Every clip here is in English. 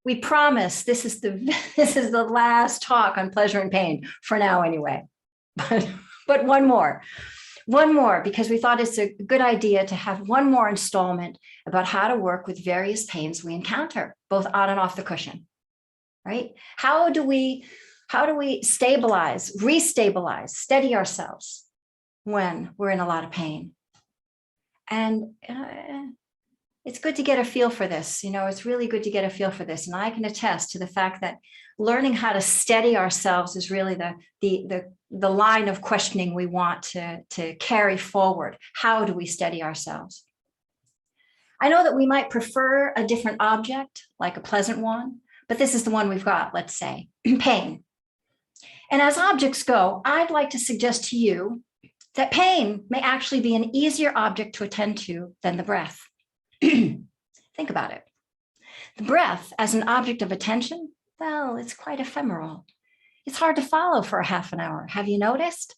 We promise this is the last talk on pleasure and pain for now anyway. But one more, because we thought it's a good idea to have one more installment about how to work with various pains we encounter, both on and off the cushion, right? How do we stabilize, restabilize, steady ourselves when we're in a lot of pain? And it's good to get a feel for this. It's really good to get a feel for this. And I can attest to the fact that learning how to steady ourselves is really the line of questioning we want to carry forward. How do we steady ourselves? I know that we might prefer a different object, like a pleasant one, but this is the one we've got, let's say, pain. And as objects go, I'd like to suggest to you that pain may actually be an easier object to attend to than the breath. Think about it. The breath as an object of attention, well, it's quite ephemeral. It's hard to follow for a half an hour. Have you noticed?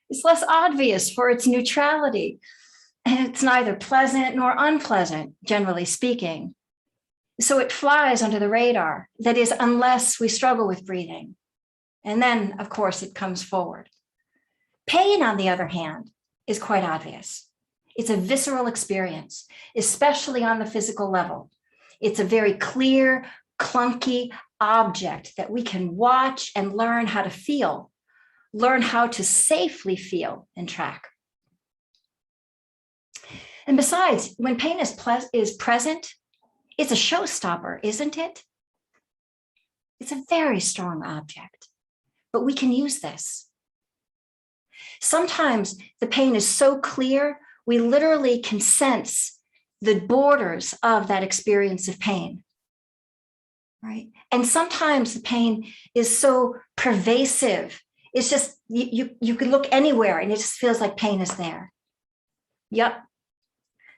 It's less obvious for its neutrality. It's neither pleasant nor unpleasant, generally speaking. So it flies under the radar. That is, unless we struggle with breathing. And then, of course, it comes forward. Pain, on the other hand, is quite obvious. It's a visceral experience, especially on the physical level. It's a very clear, clunky object that we can watch and learn how to feel, learn how to safely feel and track. And besides, when pain is present, it's a showstopper, isn't it? It's a very strong object, but we can use this. Sometimes the pain is so clear, we literally can sense the borders of that experience of pain, right? And sometimes the pain is so pervasive. It's just, you can look anywhere and it just feels like pain is there. Yep.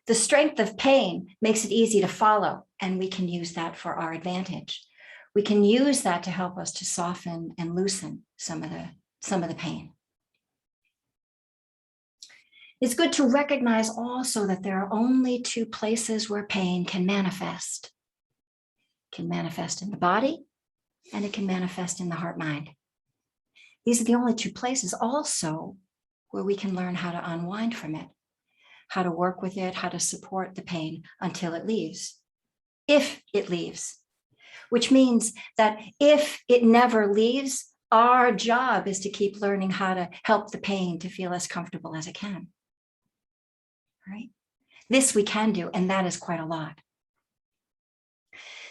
The strength of pain makes it easy to follow, and we can use that for our advantage. We can use that to help us to soften and loosen some of the pain. It's good to recognize also that there are only two places where pain can manifest. It can manifest in the body, and it can manifest in the heart-mind. These are the only two places also where we can learn how to unwind from it, how to work with it, how to support the pain until it leaves, if it leaves, which means that if it never leaves, our job is to keep learning how to help the pain to feel as comfortable as it can. Right? This we can do, and that is quite a lot.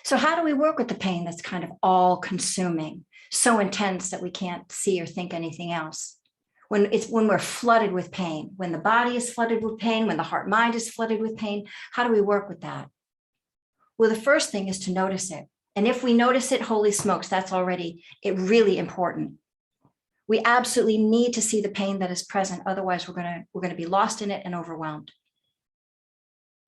So how do we work with the pain that's kind of all-consuming, so intense that we can't see or think anything else? When we're flooded with pain, when the body is flooded with pain, when the heart-mind is flooded with pain, how do we work with that? Well, the first thing is to notice it. And if we notice it, holy smokes, that's already really important. We absolutely need to see the pain that is present. Otherwise, we're going to be lost in it and overwhelmed.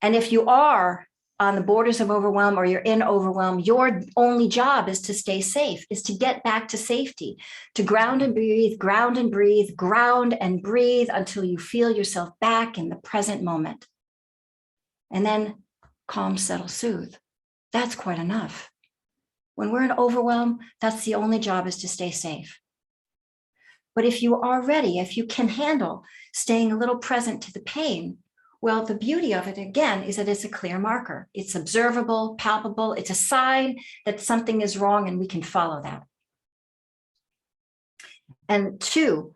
And if you are on the borders of overwhelm or you're in overwhelm, your only job is to stay safe, is to get back to safety, to ground and breathe, ground and breathe, ground and breathe until you feel yourself back in the present moment. And then calm, settle, soothe. That's quite enough. When we're in overwhelm, that's the only job, is to stay safe. But if you are ready, if you can handle staying a little present to the pain, well, the beauty of it, again, is that it's a clear marker. It's observable, palpable. It's a sign that something is wrong, and we can follow that. And two,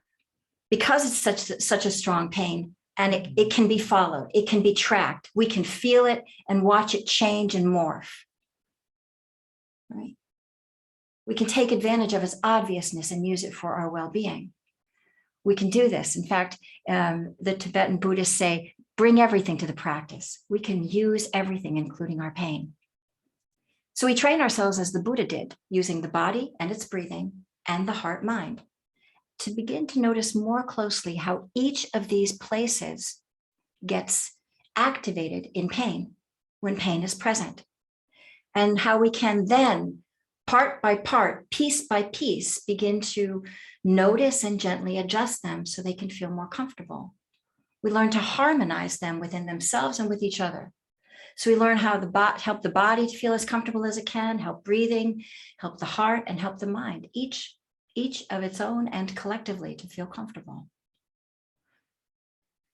because it's such a strong pain, and it can be followed, it can be tracked, we can feel it and watch it change and morph. Right? We can take advantage of its obviousness and use it for our well-being. We can do this. In fact, the Tibetan Buddhists say, bring everything to the practice. We can use everything, including our pain. So we train ourselves as the Buddha did, using the body and its breathing and the heart-mind, to begin to notice more closely how each of these places gets activated in pain when pain is present, and how we can then, part by part, piece by piece, begin to notice and gently adjust them so they can feel more comfortable. We learn to harmonize them within themselves and with each other, So we learn how help the body to feel as comfortable as it can, help breathing, help the heart, and help the mind, each of its own and collectively to feel comfortable.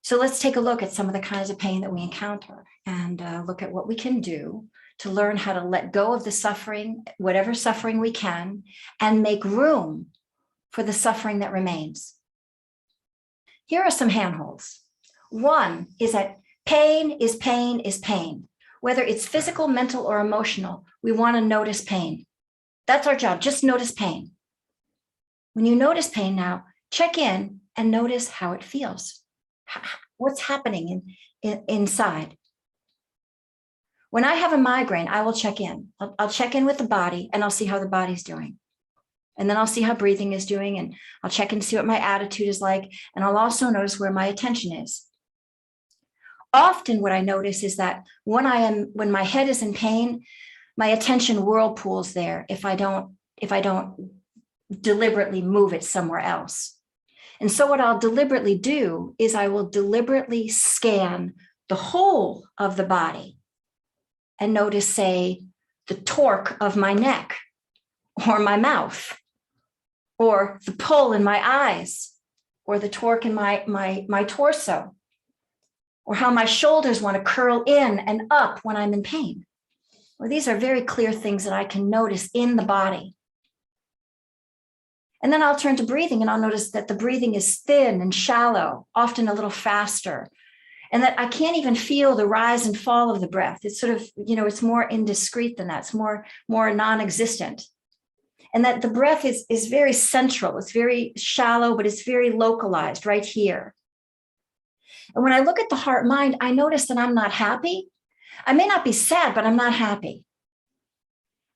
So let's take a look at some of the kinds of pain that we encounter and look at what we can do to learn how to let go of the suffering, whatever suffering we can, and make room for the suffering that remains. Here are some handholds. One is that pain is pain is pain. Whether it's physical, mental, or emotional, we want to notice pain. That's our job, just notice pain. When you notice pain now, check in and notice how it feels. What's happening inside? When I have a migraine, I will check in. I'll check in with the body and I'll see how the body's doing. And then I'll see how breathing is doing, and I'll check and see what my attitude is like. And I'll also notice where my attention is. Often what I notice is that when my head is in pain, my attention whirlpools there if I don't deliberately move it somewhere else. And so what I'll deliberately do is I will deliberately scan the whole of the body and notice, say, the torque of my neck or my mouth, or the pull in my eyes, or the torque in my torso, or how my shoulders want to curl in and up when I'm in pain. Well, these are very clear things that I can notice in the body. And then I'll turn to breathing and I'll notice that the breathing is thin and shallow, often a little faster, and that I can't even feel the rise and fall of the breath. It's sort of, it's more indiscreet than that. It's more non-existent. And that the breath is very central. It's very shallow, but it's very localized right here. And when I look at the heart mind, I notice that I'm not happy. I may not be sad, but I'm not happy.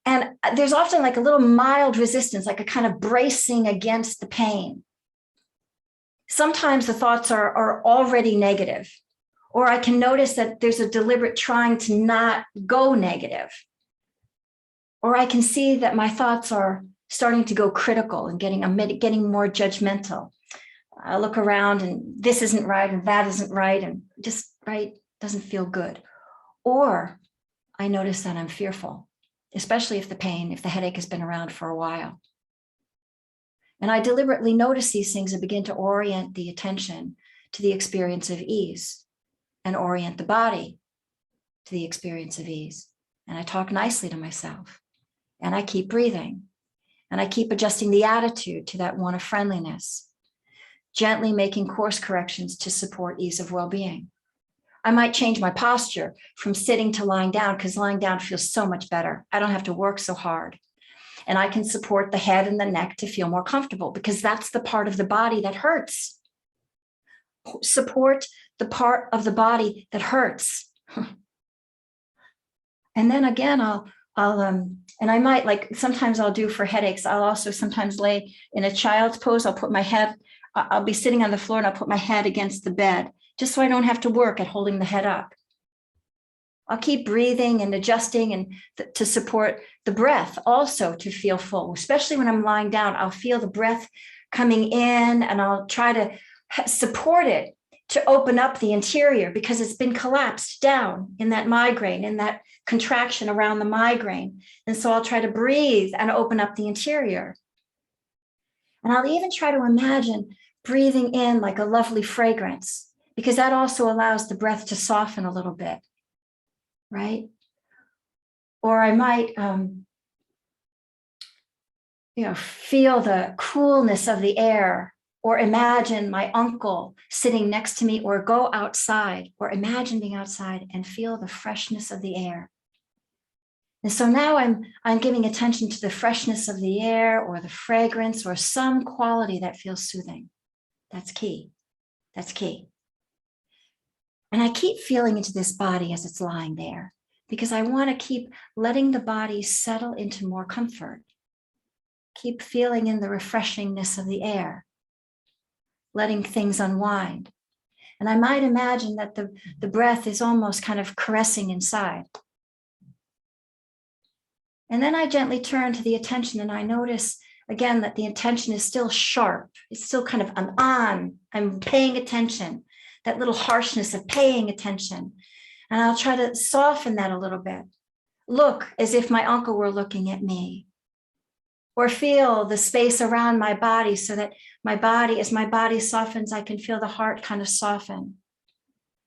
And there's often like a little mild resistance, like a kind of bracing against the pain. Sometimes the thoughts are already negative, or I can notice that there's a deliberate trying to not go negative. Or I can see that my thoughts are starting to go critical and getting more judgmental. I look around and this isn't right and that isn't right, and just right doesn't feel good. Or I notice that I'm fearful, especially if the headache has been around for a while. And I deliberately notice these things and begin to orient the attention to the experience of ease and orient the body to the experience of ease. And I talk nicely to myself. And I keep breathing, and I keep adjusting the attitude to that one of friendliness, gently making course corrections to support ease of well-being. I might change my posture from sitting to lying down, because lying down feels so much better. I don't have to work so hard. And I can support the head and the neck to feel more comfortable, because that's the part of the body that hurts. Support the part of the body that hurts. And then again, and I might, like sometimes I'll do for headaches, I'll also sometimes lay in a child's pose. I'll be sitting on the floor and I'll put my head against the bed, just so I don't have to work at holding the head up. I'll keep breathing and adjusting and to support the breath also to feel full, especially when I'm lying down. I'll feel the breath coming in and I'll try to support it to open up the interior, because it's been collapsed down in that migraine, in that contraction around the migraine. And so I'll try to breathe and open up the interior. And I'll even try to imagine breathing in like a lovely fragrance, because that also allows the breath to soften a little bit, right? Or I might, feel the coolness of the air, or imagine my uncle sitting next to me, or go outside, or imagine being outside and feel the freshness of the air. And so now I'm giving attention to the freshness of the air, or the fragrance, or some quality that feels soothing. That's key. That's key. And I keep feeling into this body as it's lying there, because I want to keep letting the body settle into more comfort. Keep feeling in the refreshingness of the air, letting things unwind. And I might imagine that the breath is almost kind of caressing inside. And then I gently turn to the attention, and I notice again that the attention is still sharp. It's still kind of, I'm paying attention, that little harshness of paying attention. And I'll try to soften that a little bit. Look as if my uncle were looking at me. Or feel the space around my body so that my body, as my body softens, I can feel the heart kind of soften.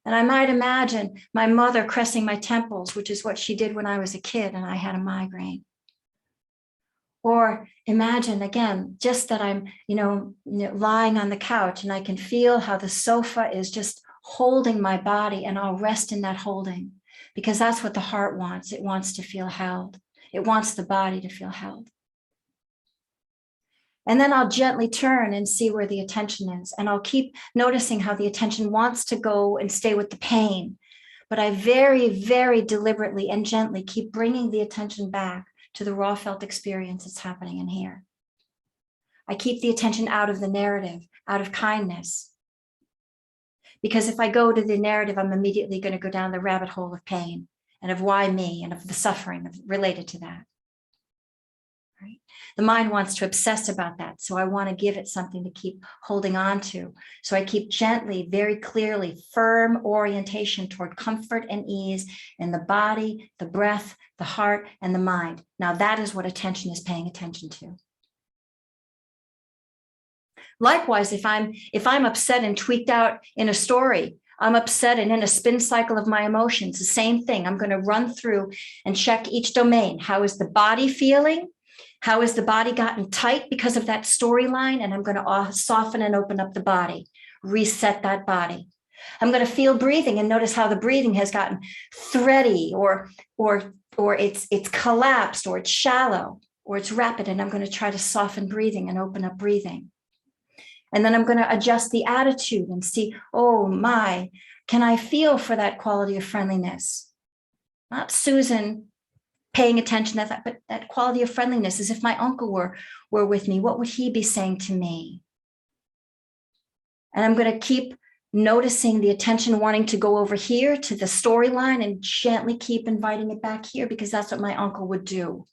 And I might imagine my mother caressing my temples, which is what she did when I was a kid and I had a migraine. Or imagine again, just that I'm, lying on the couch and I can feel how the sofa is just holding my body, and I'll rest in that holding, because that's what the heart wants. It wants to feel held. It wants the body to feel held. And then I'll gently turn and see where the attention is. And I'll keep noticing how the attention wants to go and stay with the pain. But I very, very deliberately and gently keep bringing the attention back to the raw felt experience that's happening in here. I keep the attention out of the narrative, out of kindness. Because if I go to the narrative, I'm immediately going to go down the rabbit hole of pain and of why me and of the suffering related to that. Right? The mind wants to obsess about that. So I want to give it something to keep holding on to. So I keep gently, very clearly, firm orientation toward comfort and ease in the body, the breath, the heart, and the mind. Now that is what attention is paying attention to. Likewise, if I'm upset and tweaked out in a story, I'm upset and in a spin cycle of my emotions, the same thing. I'm going to run through and check each domain. How is the body feeling? How has the body gotten tight because of that storyline? And I'm going to soften and open up the body, reset that body. I'm going to feel breathing and notice how the breathing has gotten thready or it's collapsed, or it's shallow, or it's rapid. And I'm going to try to soften breathing and open up breathing. And then I'm going to adjust the attitude and see, oh my, can I feel for that quality of friendliness? Not Susan paying attention to that, but that quality of friendliness, as if my uncle were with me. What would he be saying to me? And I'm going to keep noticing the attention wanting to go over here to the storyline and gently keep inviting it back here, because that's what my uncle would do.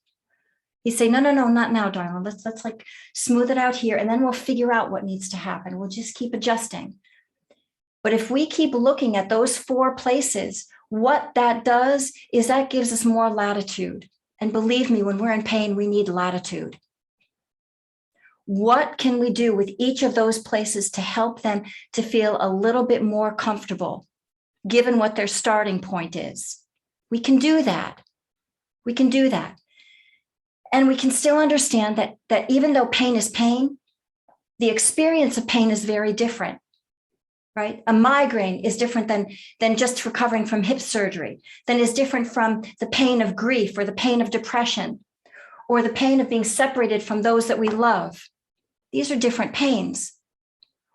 He'd say, no, not now, darling. Let's like smooth it out here, and then we'll figure out what needs to happen. We'll just keep adjusting. But if we keep looking at those 4 places, what that does is that gives us more latitude. And believe me, when we're in pain, we need latitude. What can we do with each of those places to help them to feel a little bit more comfortable, given what their starting point is? We can do that. We can do that. And we can still understand that even though pain is pain, the experience of pain is very different, right? A migraine is different than just recovering from hip surgery, than is different from the pain of grief or the pain of depression or the pain of being separated from those that we love. These are different pains.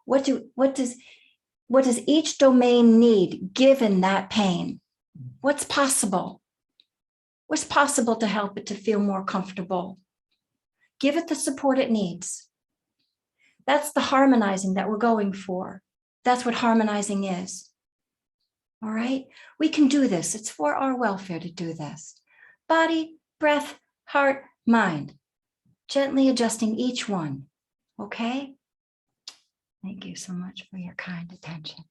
What does each domain need given that pain? What's possible? What's possible to help it to feel more comfortable? Give it the support it needs. That's the harmonizing that we're going for. That's what harmonizing is. All right? We can do this. It's for our welfare to do this. Body, breath, heart, mind. Gently adjusting each one. Okay? Thank you so much for your kind attention.